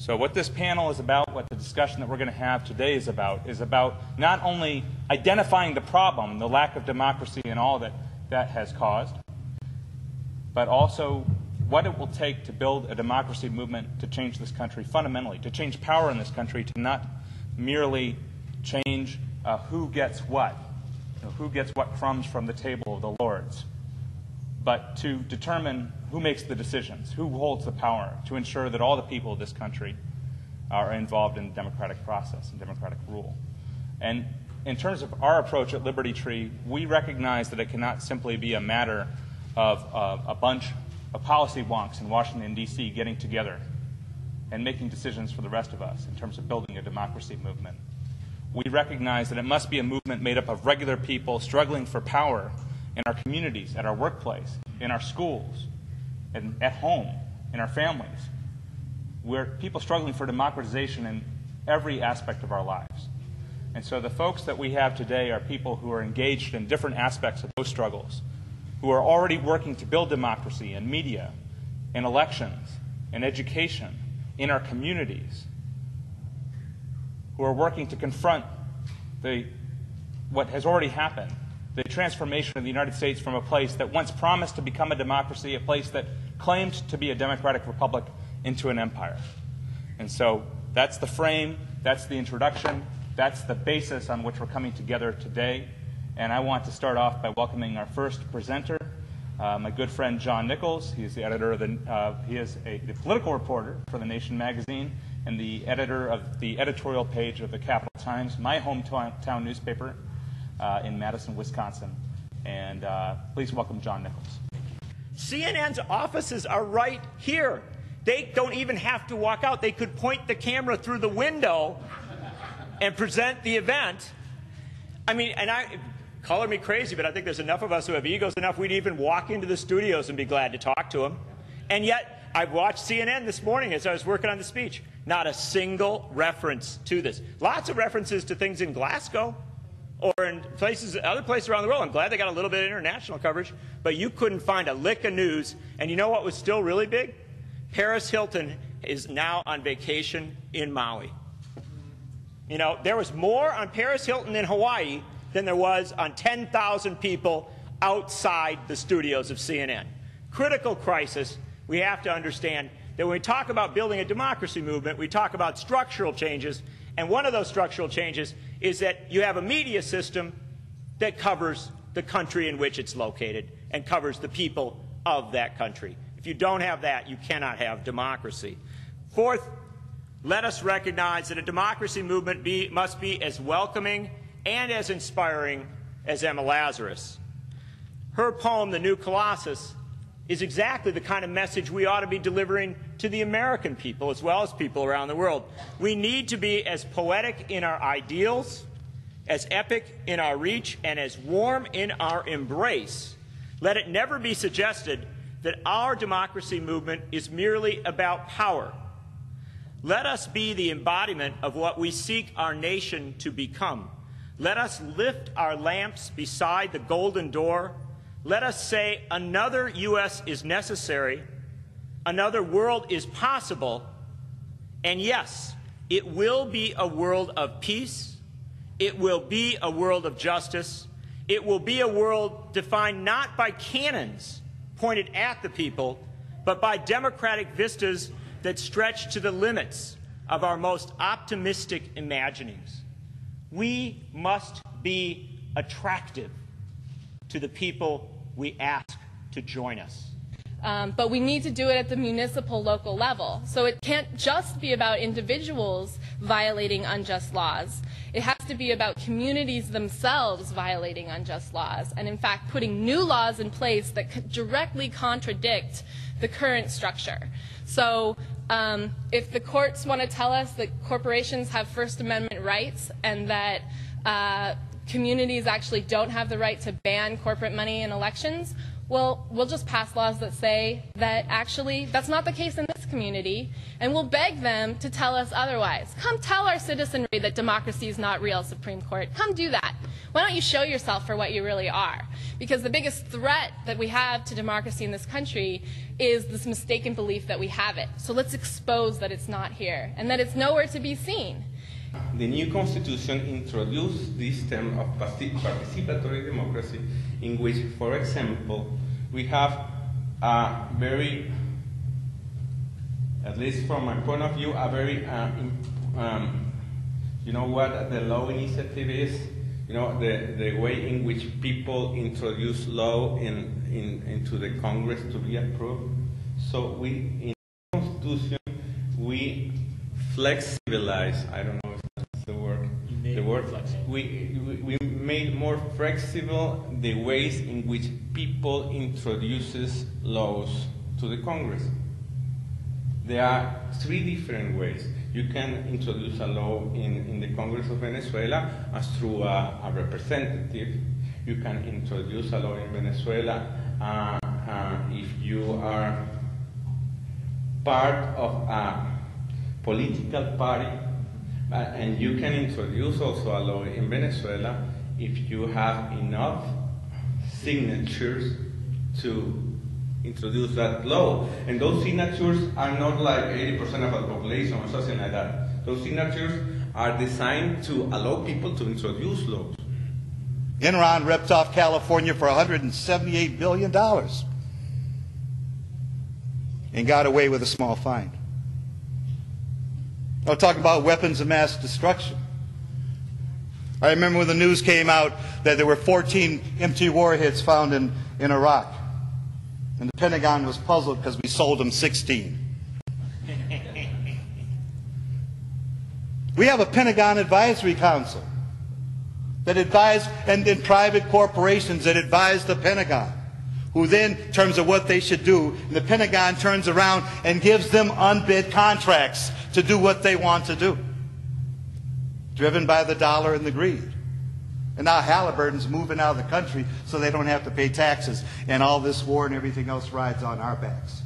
So what this panel is about, what the discussion that we're going to have today is about not only identifying the problem, the lack of democracy and all that that has caused, but also what it will take to build a democracy movement to change this country fundamentally, to change power in this country, to not merely change who gets what, who gets what crumbs from the table of the lords, but to determine who makes the decisions, who holds the power, to ensure that all the people of this country are involved in the democratic process and democratic rule. And in terms of our approach at Liberty Tree, we recognize that it cannot simply be a matter of a bunch of policy wonks in Washington, D.C. getting together and making decisions for the rest of us in terms of building a democracy movement. We recognize that it must be a movement made up of regular people struggling for power in our communities, at our workplace, in our schools, and at home, in our families. We're people struggling for democratization in every aspect of our lives. And so the folks that we have today are people who are engaged in different aspects of those struggles, who are already working to build democracy in media, in elections, in education, in our communities, who are working to confront what has already happened, the transformation of the United States from a place that once promised to become a democracy, a place that claimed to be a democratic republic, into an empire. And so that's the frame, that's the introduction, that's the basis on which we're coming together today. And I want to start off by welcoming our first presenter, my good friend John Nichols. He's the editor of the political reporter for The Nation magazine and the editor of the editorial page of the Capital Times, my hometown newspaper in Madison, Wisconsin. And please welcome John Nichols. CNN's offices are right here. They don't even have to walk out. They could point the camera through the window and present the event. I mean, and color me crazy, but I think there's enough of us who have egos enough we'd even walk into the studios and be glad to talk to them. And yet, I watched CNN this morning as I was working on the speech. Not a single reference to this. Lots of references to things in Glasgow or in other places around the world. I'm glad they got a little bit of international coverage, but you couldn't find a lick of news. And you know what was still really big? Paris Hilton is now on vacation in Maui. You know, there was more on Paris Hilton in Hawaii than there was on 10,000 people outside the studios of CNN. Critical crisis. We have to understand that when we talk about building a democracy movement, we talk about structural changes, and one of those structural changes is that you have a media system that covers the country in which it's located and covers the people of that country. If you don't have that, you cannot have democracy. Fourth, let us recognize that a democracy movement must be as welcoming and as inspiring as Emma Lazarus. Her poem, The New Colossus, is exactly the kind of message we ought to be delivering to the American people as well as people around the world. We need to be as poetic in our ideals, as epic in our reach, and as warm in our embrace. Let it never be suggested that our democracy movement is merely about power. Let us be the embodiment of what we seek our nation to become. Let us lift our lamps beside the golden door. Let us say another U.S. is necessary, another world is possible, and yes, it will be a world of peace, it will be a world of justice, it will be a world defined not by cannons pointed at the people, but by democratic vistas that stretch to the limits of our most optimistic imaginings. We must be attractive to the people we ask to join us. But we need to do it at the municipal, local level. So it can't just be about individuals violating unjust laws. It has to be about communities themselves violating unjust laws, and in fact putting new laws in place that directly contradict the current structure. So if the courts want to tell us that corporations have First Amendment rights and that communities actually don't have the right to ban corporate money in elections, well, we'll just pass laws that say that actually that's not the case in this community, and we'll beg them to tell us otherwise. Come tell our citizenry that democracy is not real, Supreme Court. Come do that. Why don't you show yourself for what you really are? Because the biggest threat that we have to democracy in this country is this mistaken belief that we have it. So let's expose that it's not here and that it's nowhere to be seen. The new constitution introduced this term of participatory democracy, in which, for example, we have a very, at least from my point of view, a very, you know what the law initiative is? You know, the way in which people introduce law into the Congress to be approved. So we, in the Constitution, we flexibilize, I don't know if that's the word. We made more flexible the ways in which people introduces laws to the Congress. There are three different ways. You can introduce a law in the Congress of Venezuela as through a representative. You can introduce a law in Venezuela if you are part of a political party, and you can introduce also a law in Venezuela if you have enough signatures to introduce that law. And those signatures are not like 80% of the population or something like that. Those signatures are designed to allow people to introduce laws. Enron ripped off California for $178 billion and got away with a small fine. I'll talk about weapons of mass destruction. I remember when the news came out that there were 14 empty warheads found in Iraq. And the Pentagon was puzzled because we sold them 16. We have a Pentagon Advisory Council that advise, and private corporations that advise the Pentagon, who then, in terms of what they should do, and the Pentagon turns around and gives them unbid contracts to do what they want to do, driven by the dollar and the greed. And now Halliburton's moving out of the country so they don't have to pay taxes, and all this war and everything else rides on our backs.